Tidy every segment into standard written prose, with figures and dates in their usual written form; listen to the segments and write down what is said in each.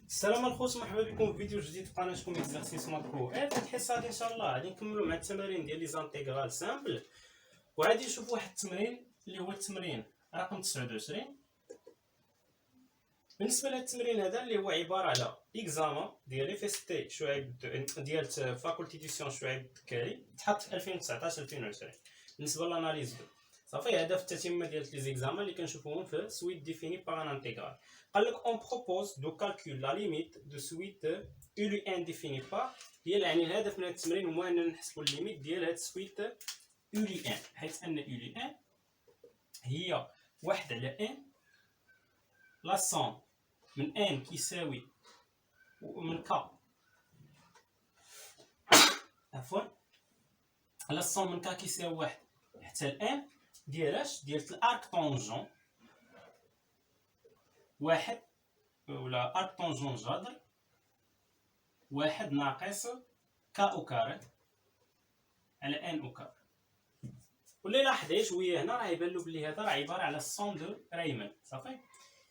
السلام الخوت، مرحبا بكم في فيديو جديد في قناتكم اكزرسيس ماكرو. في هاد الحصه هادي ان شاء الله غادي نكملوا مع التمارين ديال لي زانتيغرال سامبل، وغادي نشوفوا واحد التمرين اللي هو التمرين رقم 29. بالنسبه لهاد التمرين هذا اللي هو عباره على اكزامان ديال اف اس تي شعيب ديال فاكولتي دي سيونس شعيب الدكاري تحط في 2019 2020 بالنسبه للاناليز صافي. هدف التتمه ديال لي زيكزامان اللي كنشوفوهم في سويت ديفيني بار ان انتيغرال. قال لك اون بروبوز دو كالكول لا ليميت دو سويت يو لي ان ديفيني بار، يعني الهدف من هذا التمرين هو اننا نحسبوا الليميت ديال هاد سويت يو لي ان، حيث ان يو لي ان هي 1 على ان لا سوم من ان كيساوي من ك عفوا لا سوم من ك كيساوي 1 حتى الان ديال اش ديال الارك طونجون واحد ولا ارك طونجون جذر واحد ناقص ك او كاري على ان او كاري. واللي لاحظي شويه هنا راه يبان له بلي هذا راه عباره على السون دو ريمان صافي.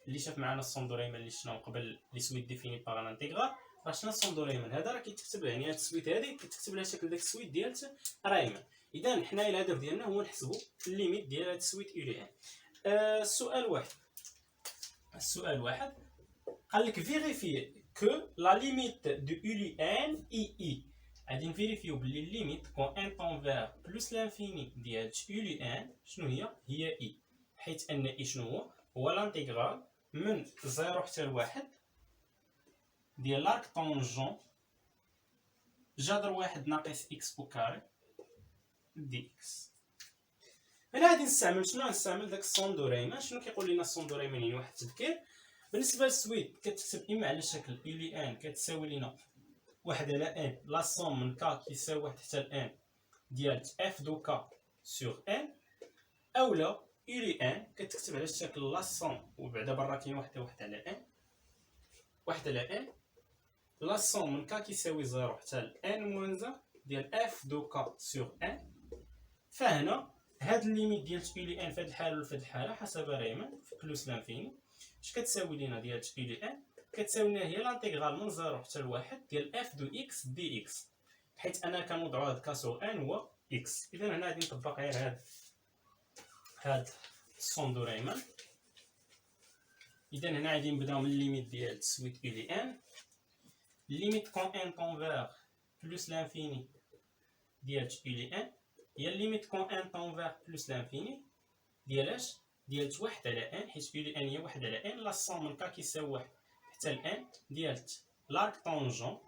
اللي شاف معنا السون دو ريمان اللي شفناه قبل لي سويت ديفيني بار ان انتيغرال، راه شفنا السون دو ريمان هذا راه كيتكتب، يعني هاد السويت هذه كتكتب لها شكل داك السويت ديال ريمان. اذا حنايا الهدف ديالنا هو نحسبوا الليميت ديال هاد السويت يو لي ان. السؤال واحد قال لك فيريفي كو لا ليميت دو يو لي ان اي غادي نفيريفيو بلي الليميت كون ان طونفير بلس لانفيني ديال يو لي ان شنو هي اي، حيث ان اي شنو هو لانتيغرال من 0 حتى ل 1 ديال لارك طونجون جذر 1 ناقص اكس او كاري دي اكس. هنا غادي نستعمل داك السون دو ريمان. شنو كيقول لنا السون دو ريمان؟ يعني واحد التذكير بالنسبه للسويت كتكتب اما على شكل يو لي ان كتساوي لنا 1 على ان لا سوم من ك كيساوي 1 حتى ل ان ديال اف دو ك سور ان، اولا يو لي ان كتكتب على الشكل لا سوم وبعدا برا كاين واحد على ان 1 على ان لا سوم من ك كيساوي 0 حتى ل ان موان ديال اف دو ك سور ان. فهنا هاد الليميت ديال يو لي ان في هاد الحاله وفي هاد الحاله حسب ريمان في بلوس لانفيني اش كتساوي لينا ديال يو لي ان؟ كتساوي لنا هي لانتيغرال من 0 حتى ل 1 ديال اف دو اكس دي اكس، حيت انا كنوضعو هاد كا سور ان هو اكس. اذا هنا غادي نطبق غير هاد السون دو ريمان. اذا هنا غادي نبداو من الليميت ديال سويت يو لي ان. الليميت كون ان طونفير بلوس لانفيني ديال يو لي ان هي الليميت كون ان طونفير بلوس لانفيني ديال اش ديال 1 على ان، حيت يو لي ان هي 1 على ان لا سوم من ك كيساوي 1 حتى ل ان ديال لارك طونجون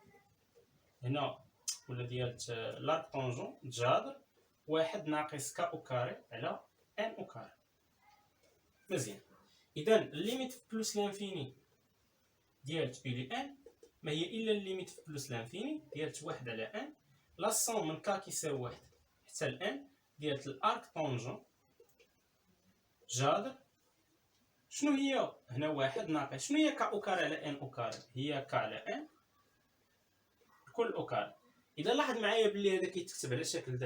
هنا ولا ديال لارك طونجون جذر 1 ناقص ك او كاري على ان او كاري. مزيان. اذا الليميت بلوس لانفيني ديال يو لي ان ما هي الا الليميت بلوس لانفيني ديال 1 على ان لا سوم من ك كيساوي 1 حتى ل ان ديال الارك طونجون جذر شنو هي هنا 1 ناقص شنو هي ك او كاري على ان او كاري؟ هي ك على ان كل او كاري. اذا لاحظ معايا بلي هذا كيتكتب على شكل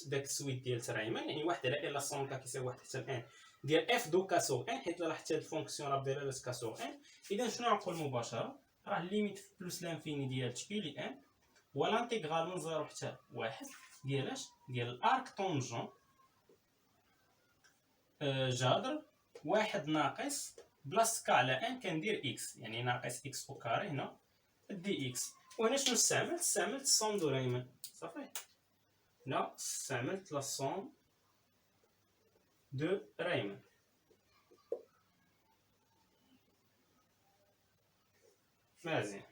داك السويت ديال ريمان، يعني 1 على ان لا سوم ك كيساوي 1 حتى ل ان ديال اف دو ك سور ان، حيت لاحظت هاد الفونكسيون راه بدايره ك سور ان. اذا شنو غنقول مباشره؟ راه الليميت بلوس لانفيني ديال يو لي ان هو لانتيغرال من 0 حتى 1 ديال اش ديال الارك طونجون جذر 1 ناقص بلاس ك على ان كندير اكس، يعني ناقص اكس او كاري هنا دي اكس. وهنا شنو استعملت السون دو ريمان صافي. هنا استعملت لا سون دو ريمان. مزيان.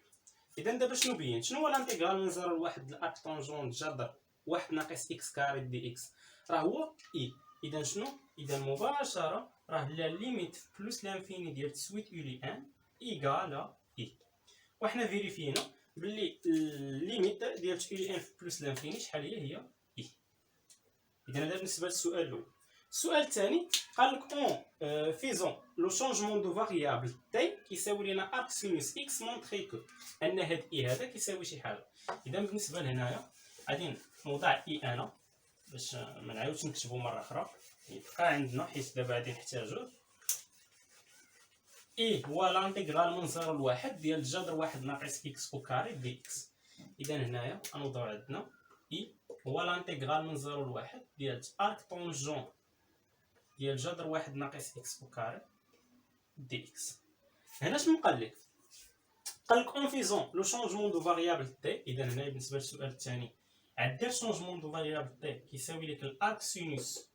اذا دابا شنو بين؟ شنو هو الانتيغرال من 0 ل 1 الارك طونجون جذر 1 ناقص اكس كاري دي اكس؟ راه هو اي. اذا شنو؟ اذا مباشره راه لا ليميت بلوس لانفيني ديال سويت يو لي ان ايكال اي. وحنا فيريفينا بلي الليميت ديال يو لي ان بلوس لانفيني شحال هي اي. اذا هذا بالنسبه للسؤال الاول. السؤال الثاني قال لك اون فيزون لو شونجمون دو فاريابل تي كيساوي لنا ارك سينوس اكس مونطري كو ان هاد اي هذا كيساوي شي حاجه. اذا بالنسبه لهنايا غادي نوضع اي انا باش ما نعاودش نكتبو مره اخرى، يبقى عندنا حيت دابا غادي نحتاجوه. اي هو لانتيغرال من 0 ل 1 ديال جذر 1 ناقص اكس او كاري دي اكس. اذا هنايا غنوضعو عندنا اي هو لانتيغرال من 0 ل 1 ديال ارك طونجون ديال جذر 1 ناقص اكس او كاري دي اكس. هنا شنو قال لك؟ قال لك اون فيزون لو شونجمون دو فاريابل تي. اذا هنا بالنسبه للسؤال الثاني عندير شونجمون دو فاريابل تي كيساوي لك الارك سينوس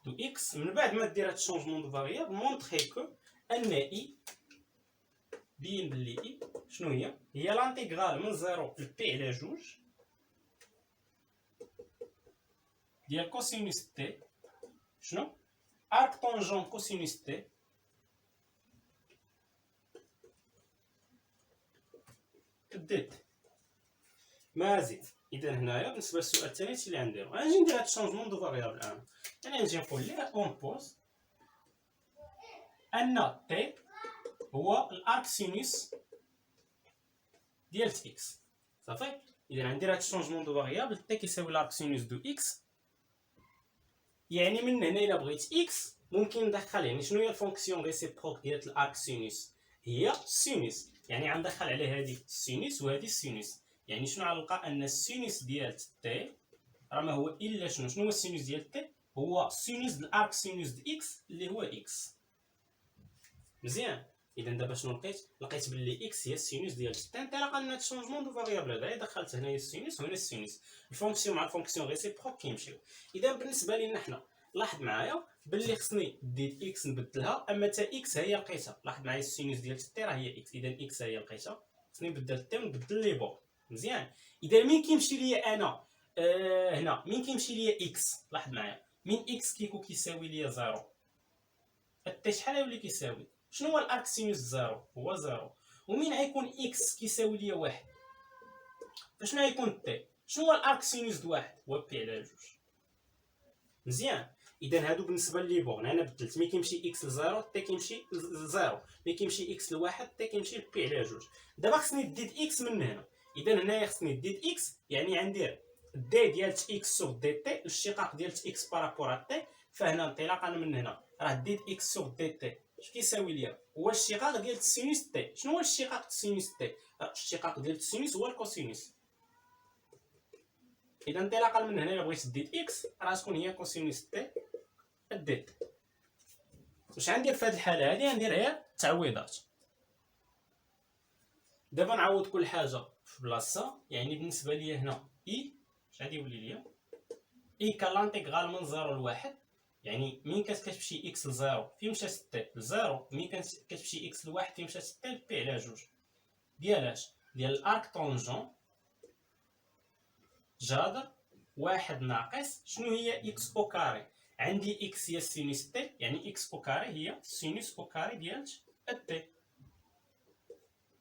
دو اكس. من بعد ما دير هاد الشونجمون دو فاريابل مونطري كو ان اي بين بلي اي شنو هي لانتيغرال من 0 ل بي على جوج ديال كوسينوس تي شنو ارك طونجون كوسينوس تي ديت مزيان. اذا هنايا بالنسبه للسؤال الثاني هادشي اللي غنديرو. غنجي ندير هاد الشونجمون دو فاريابل الان. انا نجي نقول ليه اون بوز ان تي هو الارك سينوس ديال اكس صافي. اذا غندير هاد الشونجمون دو فاريابل تي كيساوي الارك سينوس دو اكس. يعني من هنا الا بغيت اكس ممكن ندخل يعني شنو هي الفونكسيون ريسيبروك ديال الارك سينوس هي سينوس. يعني غندخل عليه هذه السينوس وهذه السينوس. يعني شنو غنلقى ان السينوس ديال تي راه ما هو الا شنو هو السينوس ديال تي هو سينوس د الارك سينوس د اكس اللي هو اكس. مزيان. اذا دابا شنو لقيت باللي اكس هي السينوس ديال تي. انطلاقا من هذا الشونجمون دو فاريابل هذا دخلت هنايا السينوس وهنا السينوس. الفونكسيون مع الفونكسيون ريسيبروك كيمشيو. اذا بالنسبه لينا حنا لاحظ معايا باللي خصني ديت اكس نبدلها. اما تا اكس هي لقيتها. لاحظ معايا السينوس ديال تي راه هي اكس. اذا اكس هي لقيتها خصني نبدل تي ونبدل لي بور. مزيان. اذا مين كيمشي ليا انا هنا مين كيمشي ليا اكس؟ لاحظ معايا من اكس كيكون كيساوي ليا 0 التي شحال يولي كيساوي شنو هو الارك سينوس 0 هو 0. ومين غيكون اكس كيساوي ليا 1 فشنو غيكون تي شنو هو الارك سينوس د 1 هو بي على جوج. مزيان. اذا هادو بالنسبه لي بون انا بدلت ملي كيمشي اكس ل 0 تي كيمشي ل 0 ملي كيمشي اكس ل 1 تي كيمشي ل بي على جوج. دابا خصني ديت اكس من هنا. اذا هنايا خصني ديت اكس يعني غندير دي ديال اكس سوغ دي تي الاشتقاق ديال اكس بارابور تي. فهنا انطلاقا من هنا راه ديت اكس سوغ دي تي اش كيساوي ليا هو الاشتقاق ديال السينوس تي. شنو هو الاشتقاق السينوس تي؟ الاشتقاق ديال السينوس هو الكوسينوس. اذا انطلاقا من هنا الا بغيت ديت اكس راه تكون هي كوسينوس تي ديت. واش غندير في هذه الحاله هذه؟ غندير غير التعويضات. دابا نعوض كل حاجه في بلاصتها. يعني بالنسبه ليا هنا اي اش غادي يولي ليا اي كالانتيغرال من 0 ل 1. يعني مين كتمشي اكس ل 0 فين مشات تي ل 0. مين كتمشي اكس ل 1 فين مشات تي ل بي على جوج ديال اش ديال الارك طونجون جذر 1 ناقص شنو هي اكس او كاري. عندي اكس هي السينوس تي يعني اكس او كاري هي السينوس او كاري ديال تي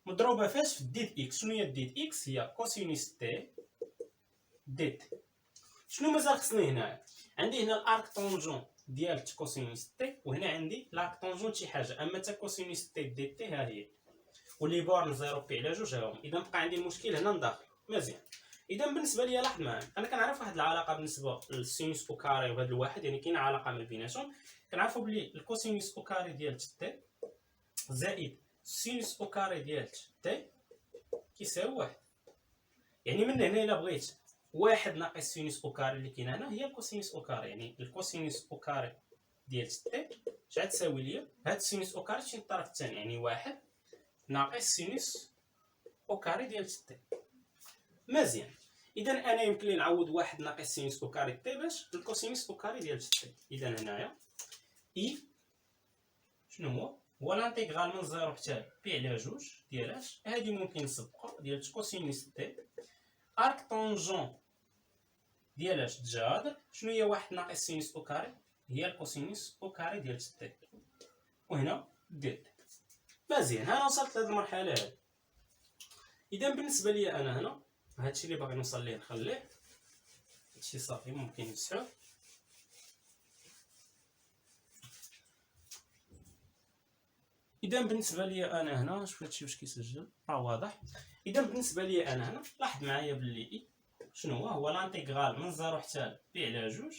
مضروبه فاش في ديت اكس. شنو هي ديت اكس؟ هي كوسينوس تي ديت. شنو مازال خصني هنا؟ عندي هنا الارك طونجون ديال كوسينوس تي وهنا عندي الارك طونجون شي حاجه. اما تا كوسينوس تي ديت تي ها هي واللي بورن 0 بي على جوج هاهم. اذا بقى عندي المشكل هنا نداخل. مزيان. اذا بالنسبه ليا لاحظ معايا انا كنعرف واحد العلاقه بالنسبه للسينوس او كاري وهذا الواحد. يعني كاينه علاقه ما بيناتهم. كنعرفوا بلي الكوسينوس او كاري ديال تي زائد السينوس او كاري ديال تي كيساوي 1. يعني من هنا الا بغيت 1 ناقص سينوس او كاري اللي كاين هنا هي الكوسينوس او كاري. يعني الكوسينوس او كاري ديال تي اش غتساوي ليا هاد السينوس او كاري شي الطرف الثاني. يعني 1 ناقص سينوس او كاري ديال تي. مزيان. اذا انا يمكن لي نعوض 1 ناقص سينوس او كاري تي باش الكوسينوس او كاري ديال تي. اذا هنايا اي شنو هو لانتيغرال من 0 حتى بي على جوج ديال اش هادي ممكن نسبقها ديال كوسينوس تي ارك طونجون ديال اش تجادر شنو هي 1 ناقص سينوس او كاري هي الكوسينوس او كاري ديال تي وهنا ديت. مزيان. ها وصلت لهاد المرحله هادي. اذا بالنسبه لي انا هنا هادشي اللي باغي نوصل ليه نخليه. هادشي صافي ممكن نمسحوه. اذا بالنسبه لي انا هنا شوف هادشي واش كيسجل راه واضح. اذا بالنسبه لي انا هنا لاحظ معايا باللي اي شنو هو لانتيغرال من 0 حتى بي على جوج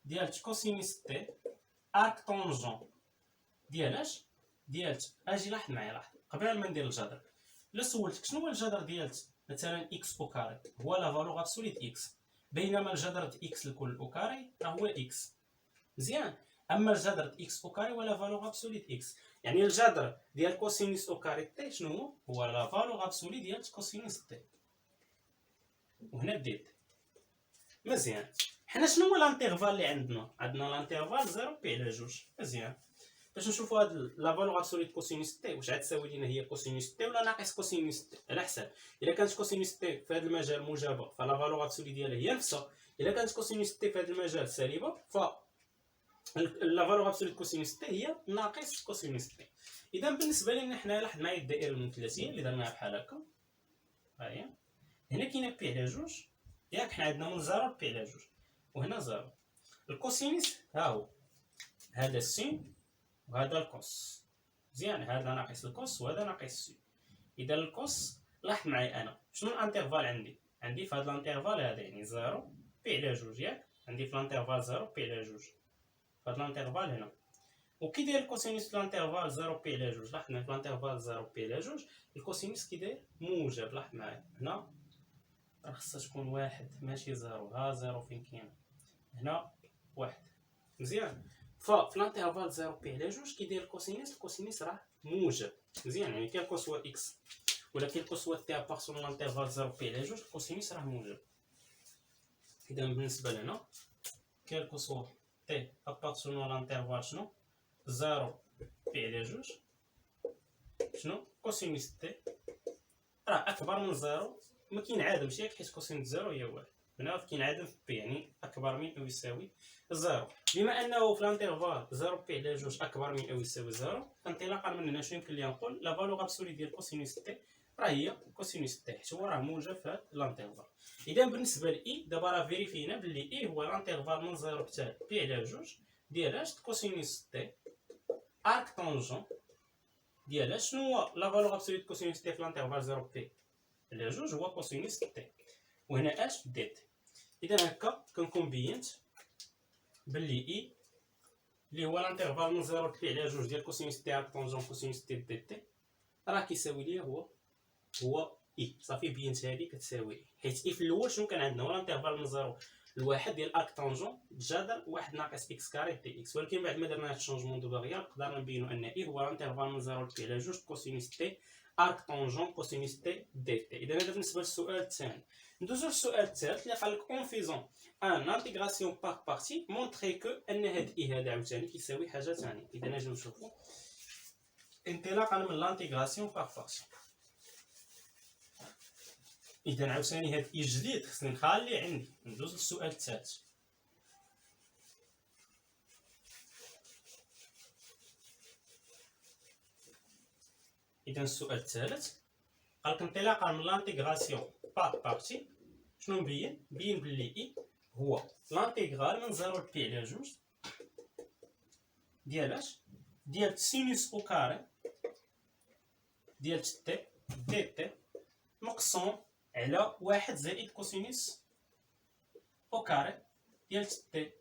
ديال كوسينوس تي ارك طونجون ديال اجي لاحظ معايا، لاحظ قبل ما ندير الجذر. الا سولتك شنو هو الجذر ديال مثلا اكس او كاري، هو لا فالور ابسوليت اكس، بينما الجذر د اكس لكل او كاري راه هو اكس. مزيان. اما الجذر د اكس او كاري هو لا فالور ابسوليت اكس، يعني الجذر ديال كوسينوس او كاري تي شنو هو؟ هو لا فالور ابسوليت ديال كوسينوس تي. وهنا ديت. مزيان. حنا شنو هو الانترفال اللي عندنا الانترفال 0 بي على 2. مزيان. باش نشوفوا هاد لا فالور ابسوليت كوسينوس تي واش غتساوي لينا هي كوسينوس تي ولا ناقص كوسينوس تي، على حساب الا كانت كوسينوس تي في هذا المجال موجبه فلا فالور ابسوليت ديالها هي نفسها، الا كانت كوسينوس تي في هذا المجال سالبه ف لا فالور ابسوليت كوسينوس تي هي ناقص كوسينوس تي. اذا بالنسبه لنا حنا لاحظ معايا الدائره المثلثيه اللي درناها بحال هكا، ها هي هنا كاينه بي على 2 ياك، حنا عندنا من 0 ل بي على 2 وهنا 0. الكوسينوس ها هو هذا السين وهذا الكوس. مزيان. هذا ناقص الكوس وهذا ناقص السين. اذا الكوس لاحظ معايا انا شنو الانترفال عندي في هذا الانترفال هذا، يعني 0 بي على 2 ياك، عندي في الانترفال 0 بي على 2 في هذا الانترفال هنا. وكي داير الكوسينوس في الانترفال 0 بي على 2، لاحظنا في الانترفال 0 بي على 2 الكوسينوس كي داير موجب. لاحظ معايا هنا راه خصها تكون 1 ماشي 0، ها 0 فين كاين هنا 1. مزيان. ففي الانترفال 0 بي على 2 كي داير الكوسينوس راه موجب. مزيان. يعني كاين الكوس هو اكس ولا كاين الكوس هو تي ابارسون الانترفال 0 بي على 2 الكوسينوس راه موجب. اذا بالنسبه لنا كاين الكوس هو تي ابارسون الانترفال شنو 0 بي على 2 شنو كوسينوس تي راه اكبر من 0. ما كينعادمش ياك، حيت كوسينوس 0 هي 1. هنا كينعادم في بي، يعني اكبر من او يساوي 0. بما انه في الانترفال 0 بي على 2 اكبر من او يساوي 0، فانطلاقا من هنا شنو يمكن لي نقول لا فالور ابسولي ديال كوسينوس تي راه هي كوسينوس تي، حيت هو راه موجب في هذا الانترفال. اذا بالنسبه لاي دابا راه فيريفينا بلي اي هو الانترفال من 0 حتى بي على 2 ديال كوسينوس تي ارك طونجون ديال شنو هو لا فالور ابسولي ديال كوسينوس تي في الانترفال 0 بي على 2 هو كوسينوس تي، وهنا اش ديت. اذا هكا كنكون بينت باللي اي اللي هو الانترفال من 0 ل بي على 2 ديال كوسينوس تي ارك طونجون كوسينوس تي دي تي راه كيساوي ليا هو اي. صافي بينت هذه كتساوي اي، حيت اي في الاول شنو كان عندنا هو الانترفال من 0 ل1 ديال ارك طونجون جذر 1 ناقص اكس كاري تي اكس. ولكن بعد ما درنا هاد الشونجمون دو فاريابل قدرنا نبينو ان اي هو الانترفال من 0 ل بي على 2 كوسينوس تي ارك طونجون كوسينوس تي دي تي. اذا هذا بالنسبه للسؤال الثاني. ندوزو للسؤال الثالث اللي قال لك اون فيزون ان انتيغراسيون باغ بارتي مونطري كو ان هاد اي هذا عاوتاني كيساوي حاجه ثانيه. اذا نجم نشوفو انطلاقا من لانتيغراسيون باغ بارتي. اذا عاوتاني هاد اي جديد خصني نخليه عندي. ندوز للسؤال الثالث. اذا السؤال الثالث قالك انطلاقا من لانتيغراسيون باغ بارتي شنو نبين؟ نبين بلي اي هو لانتيغرال من 0 ل بي على 2 ديال سينوس او كاري ديال تي دي تي مقسوم على 1 زائد كوسينوس او كاري ديال تي.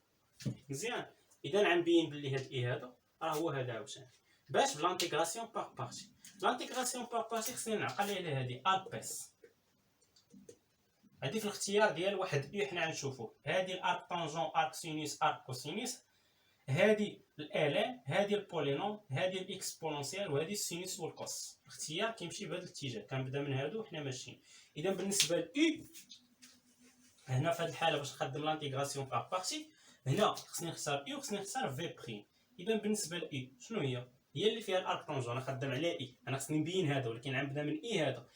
مزيان. اذا غنبين بلي هاد اي هذا راه هو هذا عاوتاني. باش بلانتيغراسيون باغ بارتي، لانتيغراسيون باغ بارتي خصني نعقل على هادي ابيس. هادي في الاختيار ديال واحد اي حنا غنشوفوه، هادي الارك طونجون ارك سينوس ارك كوسينوس، هادي الالين، هادي البولينوم، هادي الاكسبونونسيال، وهادي السينوس والكوس. الاختيار كيمشي بهذا الاتجاه، كنبدا من هادو وحنا ماشيين. اذا بالنسبه لاي هنا في هذه الحاله باش نخدم لانتيغراسيون باغ بارتي هنا خصني نختار اي وخصني نختار في بريم. اذا بالنسبه لاي شنو هي اللي فيها الارك طونجون، نخدم على اي. انا خصني نبين هذا ولكن غنبدا من اي هذا.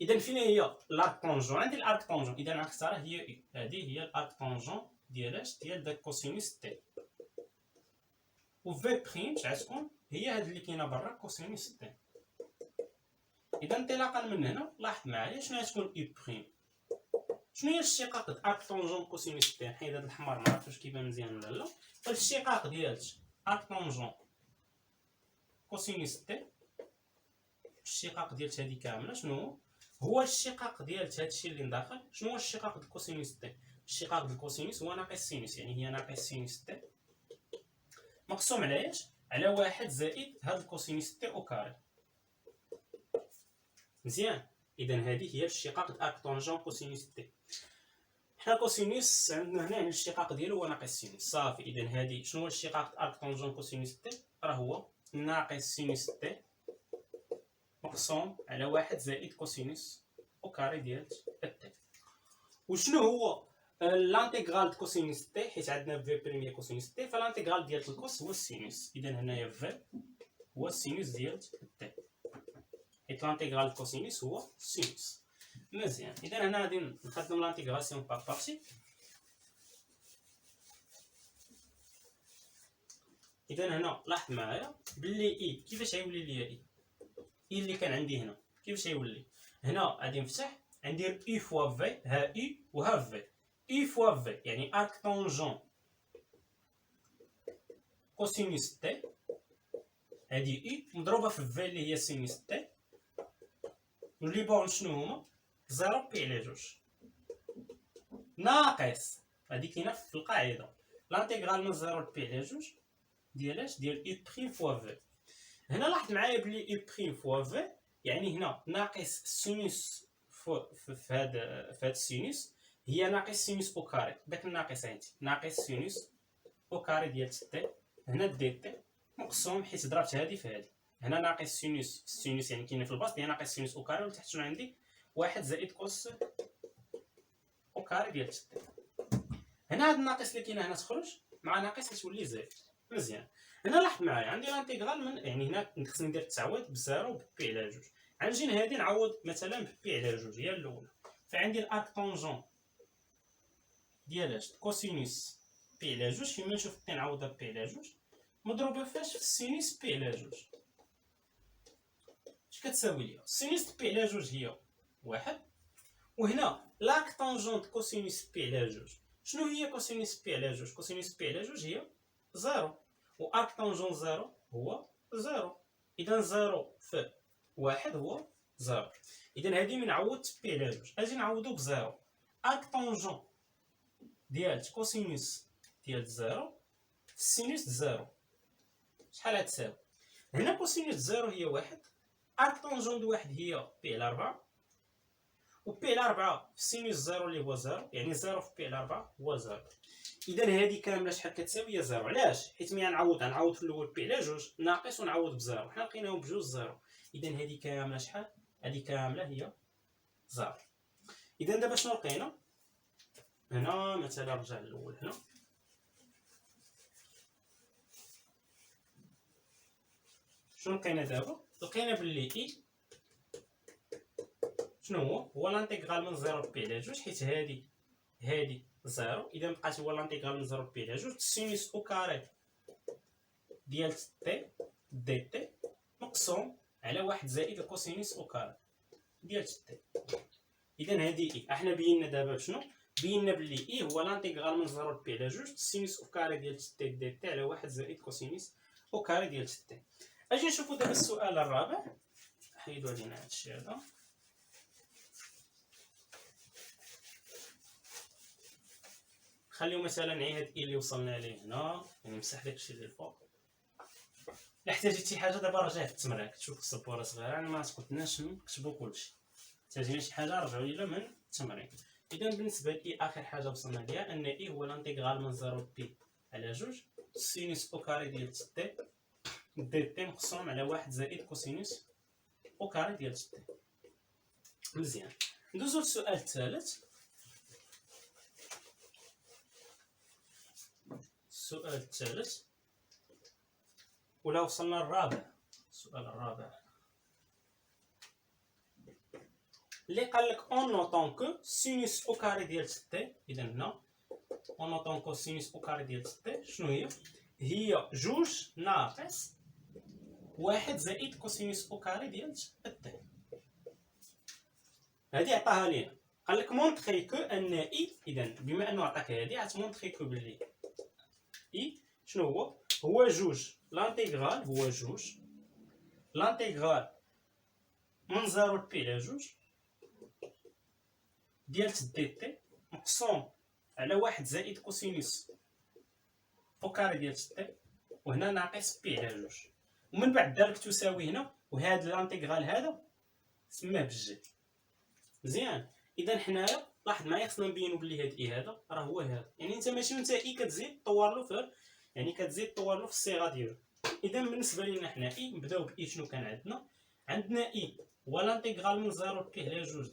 اذا فين هي الارك طونجون؟ عندي الارك طونجون، اذا غنختارها هي اي. هذه هي الارك طونجون ديال داك كوسينوس تي. و في بريم غتكون هي هاد اللي كاينه برا كوسينوس تي. اذا انطلاقا من هنا لاحظ معايا شنو غتكون اي بريم. شنو هي الاشتقاق د ارك طونجون كوسينوس تي؟ حيد هاد الاحمر ما عرفتش كيبان مزيان ولا لا. فالاشتقاق ديال ارك طونجون كوسينوس تي، الاشتقاق ديال هادي كامله شنو هو الاشتقاق ديال هادشي اللي مداخل. شنو هو الاشتقاق د كوسينوس تي؟ الاشتقاق د كوسينوس هو ناقص سينوس، يعني هي ناقص سينوس تي مقسوم على اش؟ على واحد زائد هاد الكوسينوس تي او كاري. مزيان. اذا هذه هي الاشتقاق د ارك طونجون كوسينوس تي. حنا كوسينوس عندنا هنا الاشتقاق ديالو هو ناقص سينوس صافي. اذا هذه شنو هو الاشتقاق د ارك طونجون كوسينوس تي؟ راه هو ناقص سينوس تي مقسوم على واحد زائد كوسينوس او كاري ديال تي. وشنو هو لانتيغرال د كوسينوس تي؟ حيت عندنا في بريم هي كوسينوس تي، فالانتيغرال ديال الكوس هو السينوس. اذا هنايا في هو السينوس ديال تي، حيت لانتيغرال د كوسينوس هو السينوس. مزيان. اذا هنا غادي نخدم لانتيغراسيون بار بارتي. اذا هنا لاحظ معايا بلي اي كيفاش غيولي ليا اي اللي كان عندي هنا كيفاش غيولي. هنا غادي نفتح غندير اي فوا في، ها اي وها في. اي فوا في يعني ارك طونجون كوسينوس تي، هادي اي مضروبه في في اللي هي سينوس تي. لي بورن شنو هما؟ 0 بي على جوج ناقص هادي كاينه في القاعده لانتيغرال من 0 بي على جوج ديال اش؟ ديال اي بريم فوا في. هنا لاحظ معايا بلي اي بريم فوا في يعني هنا ناقص سينوس في هاد السينوس هي ناقص سينوس او كاري. داك الناقص عندي ناقص سينوس او كاري ديال تي. هنا دي تي مقسوم حيت ضربت هادي في هادي. هنا ناقص سينوس، السينوس يعني كاينه في البسط هي ناقص سينوس او كاري، ولتحت شنو عندي؟ واحد زائد كوس او كاري ديال تي. هنا هاد الناقص اللي كاينه هنا تخرج مع ناقص كتولي زائد. مزيان. هنا لاحظ معايا عندي لانتيغرال من يعني هنا خصني ندير التعويض بزيرو ببي على جوج. غنجي لهادي نعوض مثلا ببي على جوج هي الاولى. فعندي الارك طونجون ديال اش؟ كوسينوس بي على جوج. فيما نشوف بي نعوضها بي على جوج مضروبه فاش؟ في السينوس بي على جوج. اش كتساوي ليا؟ السينوس بي على جوج هي واحد، وهنا لاك طونجون كوسينوس بي على جوج. شنو هي كوسينوس بي على جوج؟ كوسينوس بي على جوج هي زيرو، و ارك طونجون زيرو هو زيرو. اذا زيرو في واحد هو زيرو. اذا هادي من عوضت بي على جوج اجي نعوضو بزيرو. ارك طونجون ديال كوسينوس ديال زيرو في السينوس زيرو شحال غتساوي؟ هنا كوسينوس زيرو هي واحد، ارك طونجون د واحد هي بي على 4، و بي على 4 في سينوس زيرو اللي هو زيرو، يعني زيرو في بي على 4 هو زيرو. اذا هذه كامله شحال كتساوي؟ هي زيرو. علاش؟ حيت ملي غنعوض في الاول بي على جوج ناقص ونعوض بزيرو، حنا لقيناهم بجوج زيرو. اذا هذه كامله شحال؟ هذه كامله هي زيرو. اذا دابا شنو لقينا هنا؟ مثلا نرجع للاول هنا، شنو لقينا دابا؟ لقينا باللي اي شنو هو لانتيغرال من 0 بي على جوج، حيت هادي زيرو. اذا بقات هو لانتيغرال من 0 بي على جوج سينوس او كاري ديال تي دي تي مقسوم على واحد زائد الكوسينوس او كاري ديال تي. اذا هادي اي. احنا بينا دابا شنو؟ بينا باللي اي هو لانتيغرال من 0 بي على جوج سينوس او كاري ديال تي دي تي على واحد زائد كوسينوس او كاري ديال تي. اجي نشوفو دابا السؤال الرابع. حيدو علينا هادشي هذا. خليو مثلا نعي هاد اي اللي وصلنا ليه هنا، يعني نمسح داكشي اللي الفوق. الا احتاجيت شي حاجه دابا رجع في التمرين، كتشوف السبوره صغيره انا ما تقدناش نكتبو كلشي. احتاجينا شي حاجه رجعوا لينا من التمرين. اذا بالنسبه لي اخر حاجه وصلنا ليها ان اي هو لانتيغرال من 0 بي على جوج سينوس او كاري ديال تي دي تي مقسوم على واحد زائد كوسينوس او كاري ديال تي. مزيان. ندوزو للسؤال الثالث. السؤال الثالث ولا وصلنا الرابع. السؤال الرابع اللي قال لك اون نوطون كو سينوس او كاري ديال تي. اذا هنا اون نوطون كو سينوس او كاري ديال تي شنو هي؟ هي جوج ناقص واحد زائد كوسينوس او كاري ديال تي. هادي عطاها لينا قال لك مونطري كو ان اي. اذا بما انه عطاك هادي غتمونطري كو بلي اي شنو هو جوج لانتيغرال هو جوج لانتيغرال من 0 بي على جوج ديال دي تي مقسوم على واحد زائد كوسينوس او كاري ديال تي وهنا ناقص بي على جوج، ومن بعد دارك تساوي هنا، وهذا الانتيغرال هذا سماه بالجي. مزيان. اذا حنايا لاحظ معايا خصنا نبينو بلي هاد اي هذا راه هو هذا، يعني انت ماشي وانت اي كتزيد طور له في، يعني كتزيد طور له في الصيغه ديالو. اذا بالنسبه لينا حنا اي نبداو باي. شنو كان عندنا اي هو لانتيغرال من 0 بي على جوج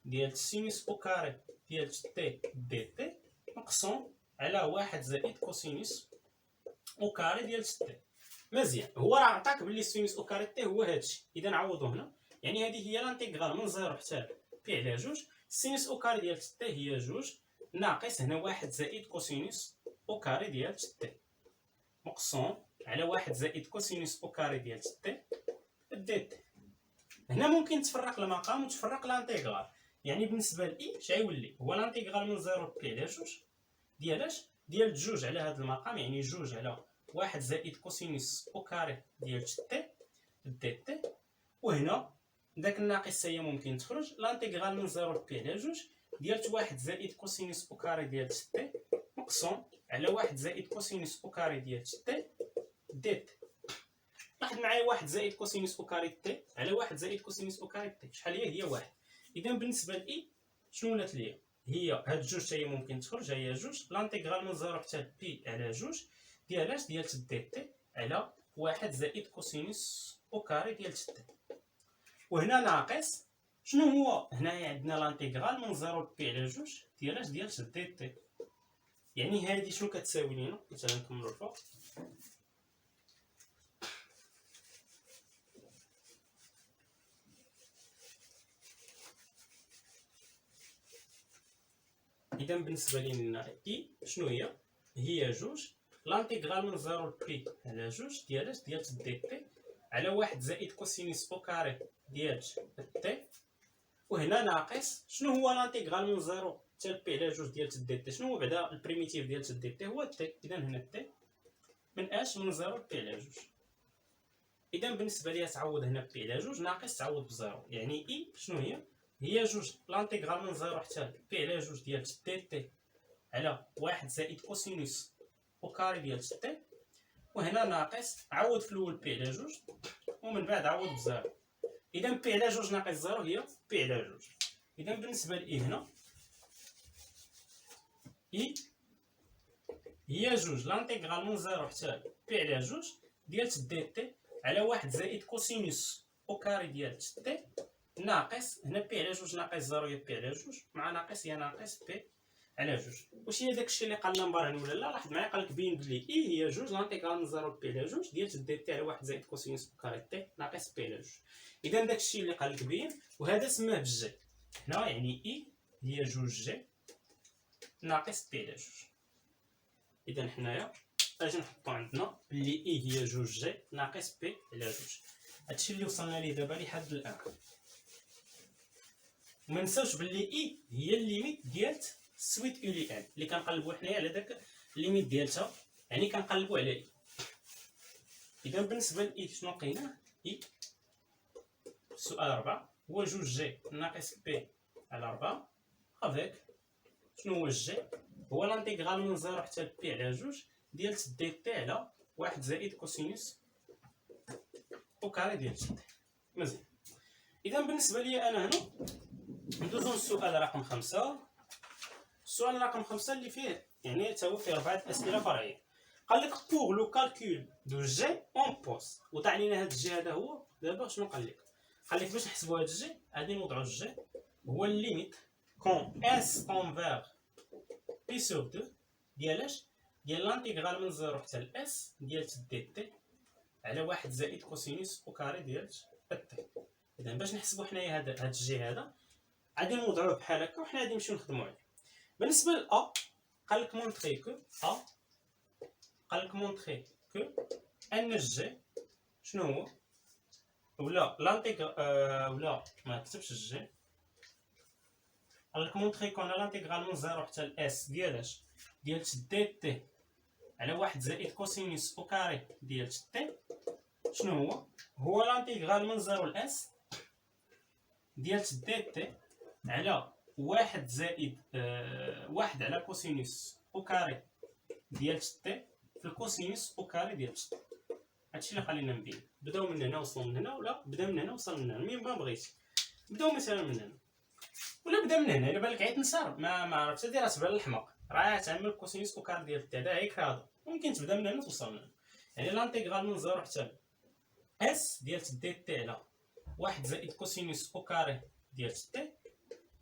ديال السينوس او كاري ديال تي دي تي مقسوم على 1 زائد كوسينوس او كاري ديال تي. مزيان. هو راه عطاك بلي السينوس او كاري تي هو هادشي، اذا نعوضو هنا. يعني هذه هي لانتيغرال من 0 حتى بي على جوج السينوس او كاري ديال تي هي جوج ناقص هنا 1 زائد كوسينوس او كاري ديال تي مقسوم على 1 زائد كوسينوس او كاري ديال تي دي تي. هنا ممكن تفرق المقام وتفرق لانتيغرال. يعني بالنسبه لاي اش غيولي هو لانتيغرال من 0 بي على جوج ديال جوج على هذا المقام، يعني جوج على 1 زائد كوسينوس او كاري ديال تي دي تي. وهنا داك الناقص هي ممكن تخرج لانتيغرال من 0 بي على جوج ديال 1 زائد كوسينوس او كاري ديال تي مقسوم على 1 زائد كوسينوس او كاري ديال تي دي تي. لاحظ معايا 1 زائد كوسينوس او كاري تي على 1 زائد كوسينوس او كاري تي شحال هي 1. اذا بالنسبه لاي شنو ولات ليا هي هاد جوج حتى هي ممكن تخرج، هي جوج لانتيغرال من 0 حتى بي على جوج ديال دي تي على 1 زائد كوسينوس او كاري ديال تي. وهنا ناقص شنو هو هنايا عندنا لانتيغرال من 0 بي على جوج ديال دي تي. يعني هذه شنو كتساوي لينا؟ مثلا نكملوا الفوق. اذا بالنسبه لنا اي شنو هي جوج لانتيغرال من 0 بي على جوج ديال دي تي على 1 زائد كوسينوس او كاري ديال تي. وهنا ناقص شنو هو لانتيغرال من 0 حتى بي على جوج ديال دي تي. شنو هو بعدا البريميتيف ديال دي تي؟ هو تي. اذا هنا تي من اش من 0 بي على جوج. اذا بالنسبه ليا تعوض هنا بي على جوج ناقص تعوض بزيرو، يعني اي شنو هي جوج لانتيغرال من 0 حتى بي على جوج ديال دي تي على 1 زائد كوسينوس او كاري ديال تي. وهنا ناقص عوض في الاول بي على جوج ومن بعد عوض بزيرو. اذا بي على جوج ناقص زيرو هي بي على جوج. اذا بالنسبه لاي هنا اي هي جوج لانتيغرال من 0 حتى بي على جوج ديال دي تي على 1 زائد كوسينوس او كاري ديال تي ناقص هنا بي على جوج ناقص زيرو هي بي على جوج مع ناقص هي ناقص بي على جوج. واش هي داكشي اللي قالنا مبارهن ولا لا؟ لاحظ معايا قالك بين بلي اي هي جوج لانتيغرال من 0 بي على جوج ديال دي تي على 1 زائد كوسينوس او كاري تي ناقص بي على جوج. اذا داكشي اللي قالك بين، وهذا سماه بالجي هنا، يعني اي هي جوج جي ناقص بي على جوج. اذا حنايا اجي نحطو عندنا بلي اي هي جوج جي ناقص بي على جوج. هادشي اللي وصلنا ليه دابا لحد الان. وما نساوش بلي اي هي الليميت ديال سويت يولي ان اللي كنقلبوا حنايا على داك الليميت ديالها، يعني كنقلبوا على اي. اذا بالنسبه لاي شنو لقيناه؟ اي السؤال 4 هو جوج جي ناقص بي على 4 افيك شنو هو الجي؟ هو لانتيغرال من 0 حتى بي على جوج ديال دي تي على 1 زائد كوسينوس او كاري ديال تي. مزيان. اذا بالنسبه لي انا هنا ندوزو للسؤال رقم 5. السؤال رقم 5 اللي فيه يعني تا هو فيه 4 اسئله فرعيه. قال لك بوغ لو كالكول دو جي اون بوست، وضع لينا هذا الجي هذا هو. دابا شنو قال لك؟ قال لك باش نحسبوا هذا الجي غادي نوضعوا الجي هو الليميت كون اس انفير بي سور 2 ديالاش ديال لانتيغرال من 0 حتى لاس ديال دي تي على 1 زائد كوسينوس او كاري ديال تي. اذا باش نحسبوا حنايا هذا الجي هذا غادي نوضعوه بحال هكا وحنا غادي نمشيو نخدموا عليه. بالنسبه لا قال لك مونطري كو قال لك مونطري كو ان الجي شنو هو ولا لانتيغرال ولا ما كتبش الجي. قال لك مونطري كون لانتيغرال من 0 حتى لاس ديالاش ديال دي تي على 1 زائد كوسينوس او كاري ديال تي شنو هو لانتيغرال من 0 لاس ديال دي تي على 1 زائد 1 على كوسينوس او كاري ديال تي في الكوسينوس او كاري ديال تي. هادشي اللي خلينا نبين. بداو من هنا وصلوا من هنا، ولا بدا من هنا وصل من هنا، المهم ما بغيتي. بداو مثلا من هنا ولا بدا من هنا. الا بالك عيط نسار ما عرفتش دير راه تبان الحماق، راه تعمل كوسينوس او كاري ديال تي هذا هيك هذا. ممكن تبدا من هنا توصل من هنا، يعني لانتيغرال من 0 حتى اس ديال دي تي على 1 زائد كوسينوس او كاري ديال تي.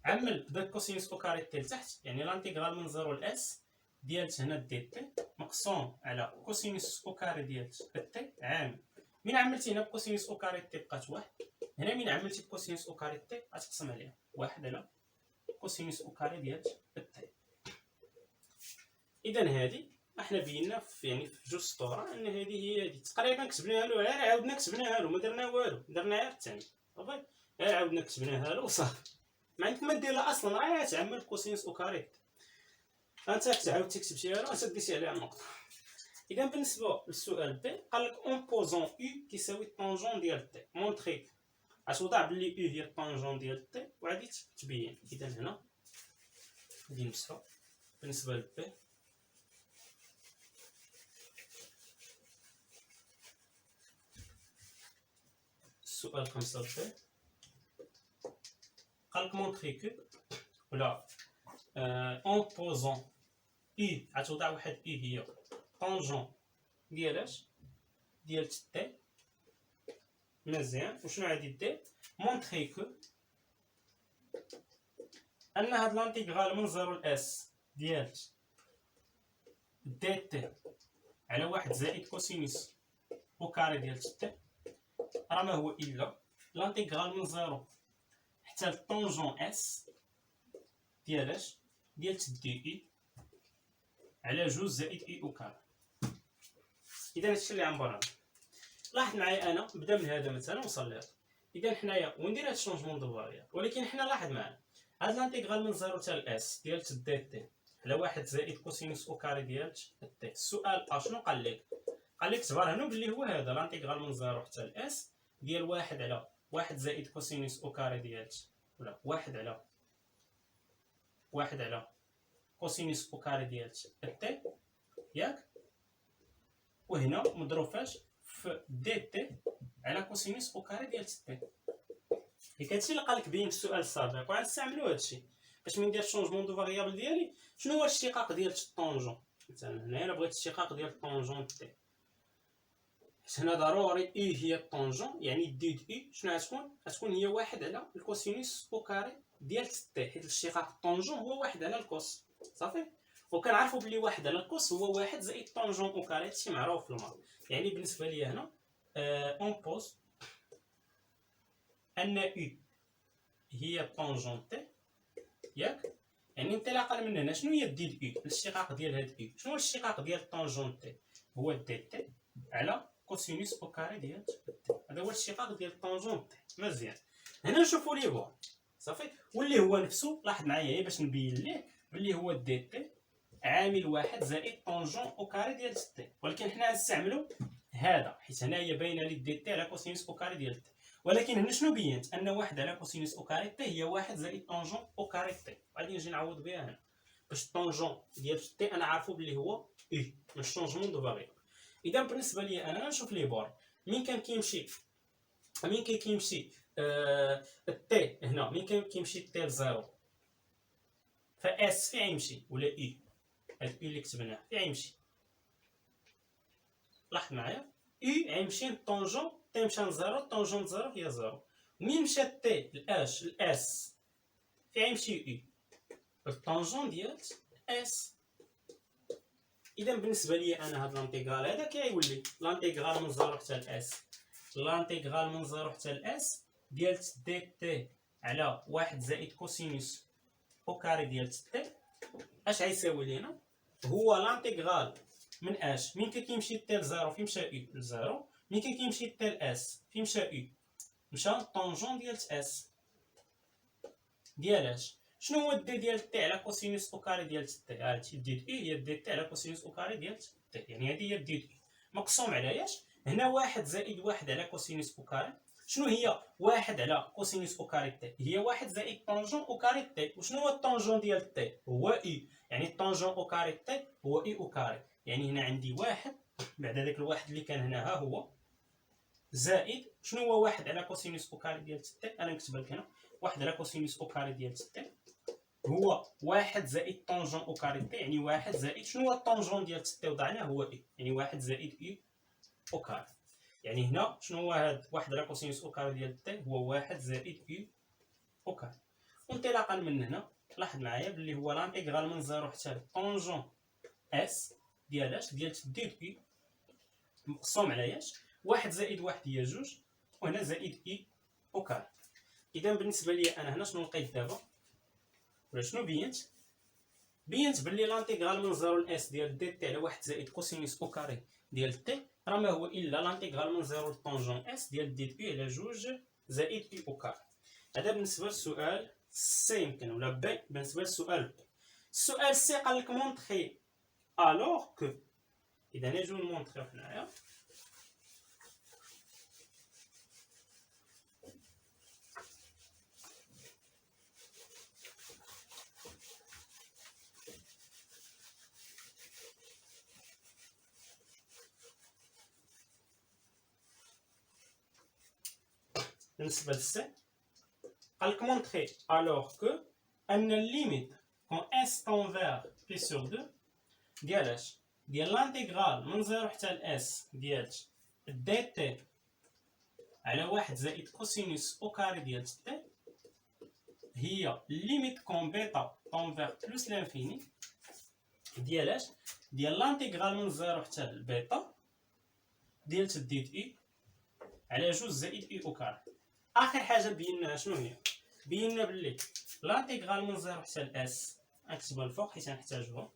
عمل بدا كوسينوس او كاري تي لتحت، يعني لانتيغرال من 0 ل اس ديال هنا دي تي مقسوم على كوسينوس او كاري ديال تي عامل. من عملتي هنا بكوسينوس او كاري تي بقات 1، هنا من عملتي بكوسينوس او كاري تي غتقسم عليها 1 على كوسينوس او كاري ديال تي. اذا هذه احنا بينا في يعني في جوج سطور ان هذه هي هذه تقريبا كتبناها له، غير عاودنا كتبناها له، ما درنا والو، درنا غير الثاني صافي، غير عاودنا كتبناها له وصافي. ما عندك ما دير لها اصلا، راه تعمل كوسينوس او كاري. انت كتعاود تكتب راه تديتي عليها النقطه. اذا بالنسبه للسؤال بي قال لك اون بوزون يو كيساوي الطونجون ديال تي مونطري، غتوضع بلي يو هي الطونجون ديال تي وغادي تبين. اذا هنا غادي نمسحو بالنسبه للبي. السؤال 5 بي قال لك مونطري كو ولا اون بوزون اي غتوضع واحد اي هي طونجون ديال اش ديال تي. مزيان. وشنو غادي دير؟ مونطري كو ان هاد لانتيغرال من 0 ل اس ديال دي تي على 1 زائد كوسينوس او كاري ديال تي راه ما هو الا لانتيغرال من 0 حتى الطونجون اس ديال اش ديال دي اي على 2 زائد اي او كاري. اذا هادشي اللي غنبرهن. لاحظ معايا انا بدا من هذا مثلا وصل لهذا. اذا حنايا وندير هاد الشونجمون دو فاريابل، ولكن حنا لاحظ معايا هاد لانتيغرال من 0 حتى اس ديال دي تي على 1 زائد كوسينوس او كاري ديال تي. السؤال اشنو قال لك؟ قال لك تبرهنوا باللي هو هذا لانتيغرال من 0 حتى اس ديال 1 على 1 زائد كوسينوس او كاري ديال ولا 1 على كوسينوس او كاري ديال تي ياك، وهنا مضروب فاش في دي تي على كوسينوس او كاري ديال تي. ديك هادشي اللي قالك بين السؤال السابق، وغنستعملو هادشي باش من ندير شونجمون دو فاريابل ديالي. شنو هو الاشتقاق ديال الطونجون؟ مثلا هنايا الا بغيت الاشتقاق ديال الطونجون تي، حيت هنا ضروري اي هي الطونجون، يعني دي دو اي شنو غتكون هي 1 على الكوسينوس او كاري ديال تي، حيت الاشتقاق الطونجون هو 1 على الكوس صافي. وكنعرفوا بلي 1 على الكوس هو 1 زائد طونجون او كاري، هادشي معروف في الماط. يعني بالنسبه لي هنا اون بوز ان او هي طونجون تي ياك، يعني انطلاقا من هنا شنو هي دي دو او؟ الاشتقاق ديال هاد او. شنو هو الاشتقاق ديال طونجون تي؟ هو دي تي على كوسينوس او كاري ديال تي. هذا هو الاشتقاق ديال طونجون تي. مزيان. هنا نشوفوا لي بون صافي، واللي هو نفسه. لاحظ معايا باش نبين ليه بلي هو دي تي عامل 1 زائد طونجون او كاري ديال تي، ولكن حنا غنستعملو هذا حيت هنايا باينه لي دي تي على كوسينوس او كاري ديال تي. ولكن هنا شنو بينت؟ ان 1 على كوسينوس او كاري تي هي 1 زائد طونجون او كاري تي. غادي نجي نعوض بها هنا باش الطونجون ديال تي انا عارفو بلي هو اي من الشونجمون دو فاريابل. اذا بالنسبه لي انا نشوف لي بور مين كان كيمشي تي هنا، مين كان كيمشي تي لزيرو فاس فين غيمشي ولا اي؟ هاد اي اللي كتبناه فين غيمشي؟ لاحظ معايا اي غيمشي للطونجون تي مشى لزيرو، الطونجون زيرو هي زيرو. ومين مشى تي لاش الاس فين غيمشي اي؟ الطونجون ديال اس. اذا بالنسبه لي انا هاد لانتيغرال هذا كيولي لانتيغرال من 0 حتى لاس، لانتيغرال من 0 حتى لاس ديال دي تي على 1 زائد كوسينوس او كاري ديال تي. اش غيساوي لينا؟ هو لانتيغرال من اش مين كيمشي تي لزيرو فين مشى اي لزيرو، مين كيمشي تي لاس فين مشى اي مشى الطونجون ديال اس ديال اش. شنو هو الدي ديال تي على كوسينوس او كاري ديال تي؟ هادشي دي دو اي هي دي تي على كوسينوس او كاري ديال تي، يعني هادي هي دي دو اي مقسوم على ياش هنا 1 زائد 1 على كوسينوس او كاري. شنو هي 1 على كوسينوس او كاري تي؟ هي 1 زائد طونجون او كاري تي. وشنو هو الطونجون ديال تي؟ هو اي، يعني الطونجون او كاري تي هو اي او كاري. يعني هنا عندي واحد بعد هذاك الواحد اللي كان هنا ها هو زائد شنو هو واحد على كوسينوس او كاري ديال تي. انا نكتبها لك هنا واحد على كوسينوس او كاري ديال تي هو واحد زائد طونجون او كاري تي، يعني واحد زائد شنو هو الطونجون ديال تي وضعناه هو اي، يعني واحد زائد اي او كاري. يعني هنا شنو هو هاد واحد على كوسينوس او كاري ديال تي هو واحد زائد اي او كاري. وانطلاقا من هنا لاحظ معايا بلي هو لانتيغرال من 0 حتى طونجون اس ديال اش ديال دي دو اي مقسوم على اش واحد زائد واحد هي جوج وهنا زائد اي او كاري. اذا بالنسبه لي انا هنا شنو لقيت دابا ولا شنو بينت بلي لانتيغرال من 0 ل اس ديال دي تي على واحد زائد كوسينوس او كاري ديال تي راه ما هو الا لانتيغرال من 0 ل طونجون اس ديال دي دو اي على جوج زائد اي او كاري. هذا بالنسبه للسؤال سي يمكن ولا بي. بالنسبه للسؤال بي، السؤال سي قال لك مونطري الوغ كو. اذا نجيو نمونطريو هنايا بالنسبه للسي قال لك مونطري الوغ كو ان الليميت كون اس طون فيغ بي سور 2 ديال اش ديال لانتيغرال من 0 حتى ل اس ديال دي تي على واحد زائد كوسينوس او كاري ديال تي هي ليميت كون بيتا طون فيغ بلوس لانفيني ديال اش ديال لانتيغرال من 0 حتى ل بيتا ديال دي اي على جوج زائد اي او كاري. اخر حاجه بيناها شنو هي؟ بينا بلي لانتيغرال من 0 حتى ل اس نكتبها الفوق حيت نحتاجوها.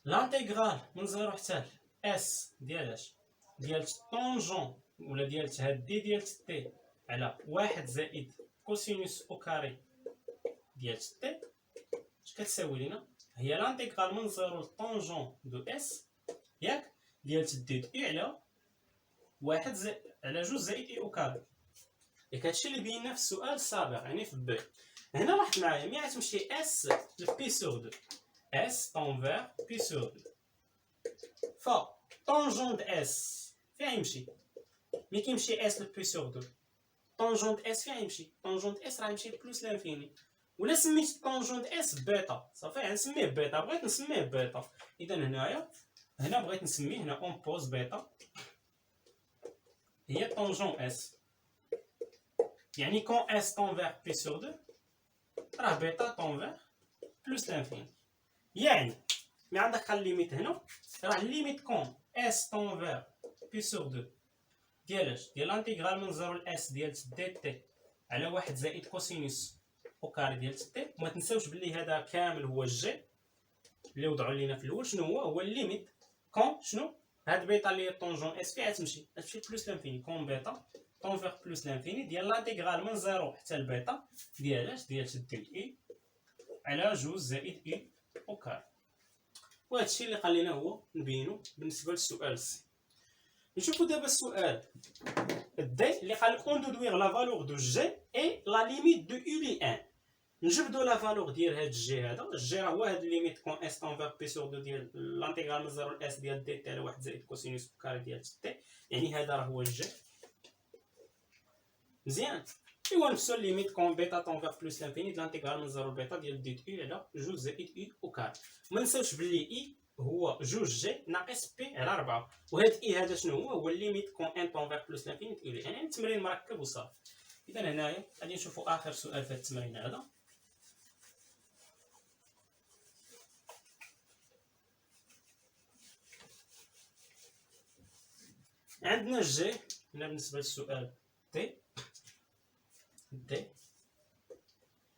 لانتيغرال من 0 حتى ل اس ديال اش ديال طونجون ولا ديال هاد دي ديال تي على واحد زائد كوسينوس او كاري ديال تي اش كتساوي لينا؟ هي لانتيغرال من 0 ل طونجون دو اس ياك ديال دي دو اي على واحد على جوج زائد اي او كاري. ياك هادشي اللي بينا في السؤال السابق يعني في بي. هنا لاحظ معايا ملي غتمشي اس لبي سور 2 اس طون فيغ بي سور 2 ف طونجون د اس فين يمشي؟ ملي كيمشي اس لبي سور 2 طونجون د اس فين يمشي؟ طونجون د اس راه يمشي بلوس لانفيني. ولا سميت طونجون د اس بيتا صافي غنسميه بيتا. بغيت نسميه بيتا اذا هنا بغيت نسميه هنا اون بوز بيتا هي طونجون اس يعني كون اس طون فيغ بي سور 2 راه بيتا طون فيغ بلوس لانفيني. يعني مي عندك الليميت هنا راه الليميت كون اس طون فيغ بي سور 2 ديال اش ديال لانتيغرال من 0 ل اس ديال دي تي على واحد زائد كوسينوس او كاري ديال تي. وما تنساوش بلي هذا كامل هو الجي اللي وضعوا لينا في الاول. شنو هو الليميت كون شنو هاد بيتا اللي هي طونجون اس فين غتمشي بلوس لانفيني كون بيتا طون فيغ بلوس لانفيني ديال لانتيغرال من 0 حتى البيتا ديال اش ديال دي اي على جوج زائد اي او كاري. وهادشي اللي قال لنا هو نبينو بالنسبه للسؤال سي. نشوفو دابا السؤال دي اللي قال لك اون دودويغ لا فالور دو جي اي لا ليميت دو يو لي ان. نجبدو لا فالور ديال هاد الجي هذا. الجي راه هو هاد الليميت كون اس طون فيغ بي سور 2 ديال لانتيغرال من 0 ل اس ديال دي تي على واحد زائد كوسينوس كاري ديال تي. يعني هذا راه هو الجي مزيان. ايوا نفسو ليميت كون بيتا طون فيغ بلوس لانفيني د لانتيغرال من 0 ل بيتا ديال دي اي على جوج زائد اي او كاري. ما نساوش بلي اي هو جوج جي ناقص بي على 4 وهاد اي هذا شنو هو الليميت كون ان طون فيغ بلوس لانفيني دو لي. يعني التمرين مركب وصافي. اذا هنايا غادي نشوفو اخر سؤال في التمرين هذا. عندنا جي هنا بالنسبه للسؤال دي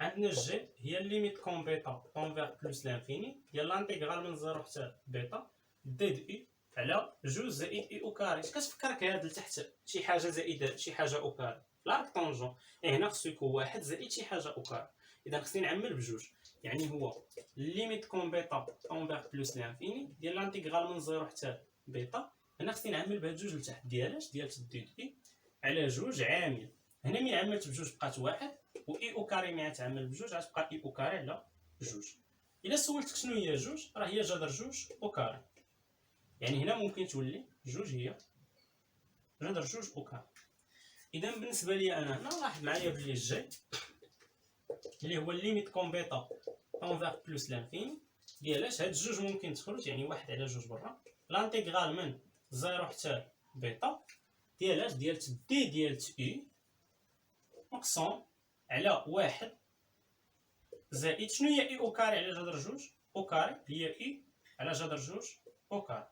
عندنا جي هي الليميت كون بيتا طون فيغ بلوس لانفيني ديال لانتيغرال من 0 حتى بيتا دي دو اي على جوج زائد اي او كاري. اش كتفكرك هاد لتحت شي حاجه زائد شي حاجه او كاري لا طونجون هنا خصو يكون واحد زائد شي حاجه او كاري. اذا خصني نعمل بجوج يعني هو الليميت كون بيتا طون فيغ بلوس لانفيني ديال لانتيغرال من 0 حتى بيتا. هنا خصني نعمل بهاد جوج لتحت ديال اش ديال دي دو اي على جوج عامل. هنا ملي عملت بجوج بقات واحد و اي او كاري ملي تعمل بجوج غتبقى اي او كاري على جوج. الا سولتك شنو هي جوج راه هي جذر جوج او كاري. يعني هنا ممكن تولي جوج هي جذر جوج او كاري. اذا بالنسبه لي انا هنا لاحظ معايا بلي جي اللي هو الليميت كون بيتا اونفير بلوس لانفيني ديالاش هاد الجوج ممكن تخرج، يعني واحد على جوج برا. لانتيغرال من زيرو حتى بيتا ديالاش ديال دي ديال او مقسوم على واحد زائد شنو هي اي او كاري على جذر جوج او كاري هي اي على جذر جوج او كاري.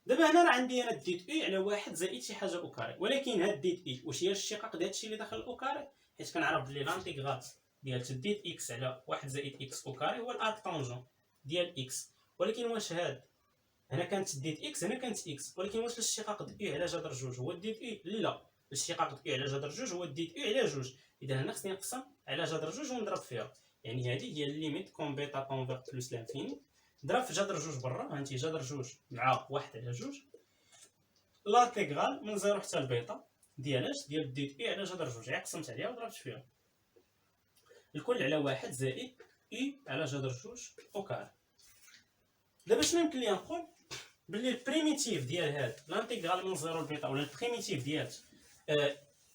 دابا هنا راه عندي انا ديت اي على واحد زائد شي حاجه او كاري، ولكن هاد ديت اي واش هي الاشتقاق ديال هادشي اللي داخل الاو كاري؟ حيت كنعرف بلي لانتيغرال ديال ديت اكس على واحد زائد اكس او كاري هو الارك طونجون ديال اكس. ولكن واش هاد هنا كانت ديت اكس هنا كانت اكس، ولكن واش الاشتقاق د اي على جذر جوج هو ديت اي؟ لا، الاشتقاق د اي على جذر جوج هو ديت اي على جوج. اذا هنا خصني نقسم على جذر جوج ونضرب فيها، يعني هذه هي الليميت كون بيتا طونفير بلوس لانفيني ضرب في جذر جوج برا. هانتي جذر جوج مع واحد على جوج لانتيغرال من زيرو حتى البيتا ديالاش ديال ديت اي على جذر جوج، قسمت عليها وضربت فيها الكل على واحد زائد اي على جذر جوج او كاري. دابا شنو يمكن لي نقول؟ بلي البريميتيف ديال هاد لانتيغرال من زيرو لبيتا ولا البريميتيف ديال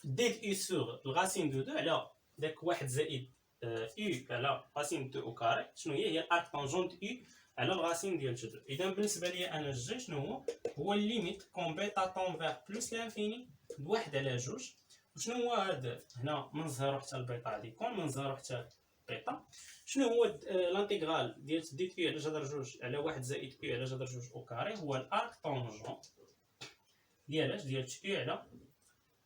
ديت اي سور الغاسين دو دو على داك واحد زائد اي على غاسين دو او كاري شنو هي الارك طونجون دو اي على الغاسين ديال جذر. اذا بالنسبه لي انا جي شنو هو الليميت كون بيتا طونفير بلوس لانفيني بواحد على جوج. وشنو هو هاد هنا من زيرو حتى البيتا غادي يكون من زيرو حتى بيتا. شنو هو لانتيغرال ديال ديت اي على جذر جوج على واحد زائد اي على جذر جوج او كاري هو الارك طونجون ديالاش ديال اي على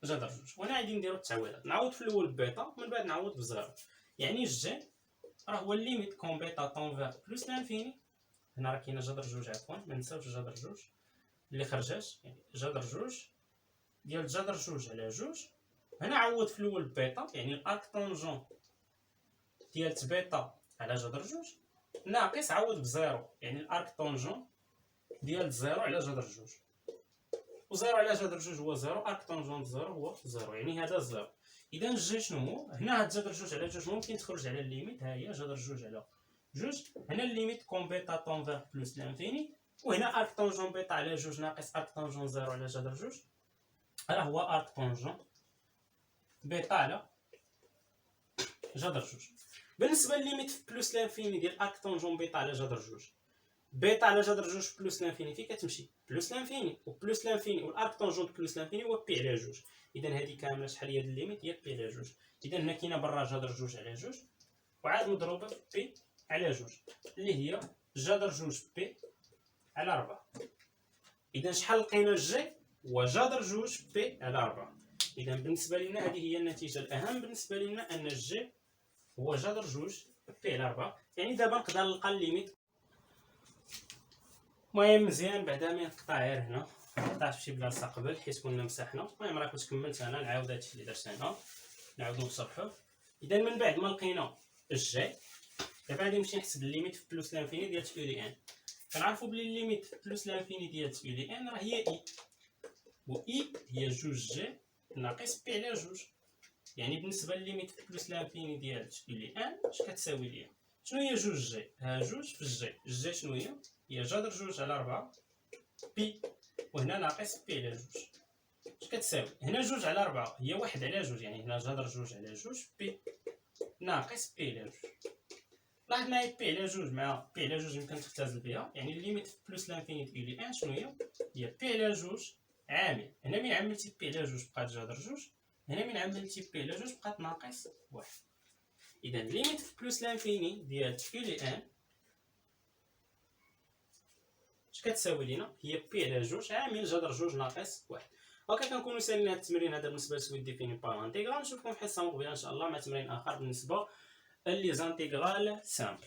جذر جوج. وانا غادي نديرو التعويضات، نعوض في الاول بيتا من بعد نعوض بزيرو. يعني جي راه هو الليميت كون بيتا طونفير بلوس لانفيني. هنا راه كاينه جذر جوج عفوا ما نساوش جذر جوج اللي خرجات، يعني جذر جوج ديال جذر جوج على جوج. هنا عوض في الاول بيتا يعني الارك طونجون ديال بيتا على جذر جوج ناقص عوض بزيرو يعني الارك طونجون ديال زيرو على جذر جوج. وزيرو على جذر جوج هو زيرو، ارك طونجون زيرو هو زيرو، يعني هذا زيرو. اذا جي شنو هو؟ هنا هاد جذر جوج على جوج ممكن تخرج على الليميت، ها هي جذر جوج على جوج. هنا الليميت كون بيتا طونفير بلوس لانفيني، وهنا ارك طونجون بيتا على جوج ناقص ارك طونجون زيرو على جذر جوج راه هو ارك طونجون بيتا على جذر جوج. بالنسبه لليميت في بلوس لانفيني ديال ارك طونجون بيتا على جذر جوج، بيتا على جذر جوج بلوس لانفيني فين كتمشي؟ بلوس لانفيني، وبلوس لانفيني والارك طونجون بلوس لانفيني هو بي على جوج. اذا هذه كامله شحال هي الليميت؟ هي بي على جوج. اذا هنا كاينه برا جذر جوج على جوج وعاد مضروبه في بي على جوج اللي هي جذر جوج بي على 4. اذا شحال لقينا جي؟ هو جذر جوج بي على 4. اذا بالنسبه لنا هذه هي النتيجه الاهم بالنسبه لنا، ان جي هو جذر جوج بي على 4. يعني دابا نقدر نلقى الليميت. المهم مزيان بعدا ما نقطع غير هنا، نقطعت فشي بلاصه قبل حيت كنا مسحنا. المهم راه كنت كملت انا نعاود هادشي اللي درت انا نعاودو نصلحوه. اذا من بعد ما لقينا الجي دابا غادي نمشي نحسب الليميت في بلوس لانفيني ديال او لي ان. كنعرفوا بلي الليميت في بلوس لانفيني ديال او لي ان راه هي اي، و اي هي جوج جي ناقص بي على جوج. يعني بالنسبه لليميت في بلوس لانفيني ديال او لي ان اش كتساوي ليا؟ شنو هي جوج جي؟ ها جوج في الجي، الجي شنو هي؟ هي جذر جوج على 4 بي، وهنا ناقص بي على جوج. اش كتساوي؟ هنا جوج على 4 هي واحد على جوج، يعني هنا جذر جوج على جوج بي ناقص بي على جوج. لاحظ معايا بي على جوج مع بي على جوج يمكن تختزل بها، يعني الليميت في بلوس لانفينيت او لي ان شنو هي؟ هي بي على جوج عامل. هنا من عملتي بي على جوج بقات جذر جوج، هنا من عملتي بي على جوج بقات ناقص واحد. اذا الليميت في بلوس لانفيني ديال او لي ان اش كتساوي لينا؟ هي بي على جوج عامل جذر جوج ناقص واحد. وهكا كنكونوا سالينا هذا التمرين هذا بالنسبه لسويت ديفيني بار انتيغرال. نشوفكم في حصه مقبله ان شاء الله مع تمرين اخر بالنسبه لي زانتيغرال سامبل.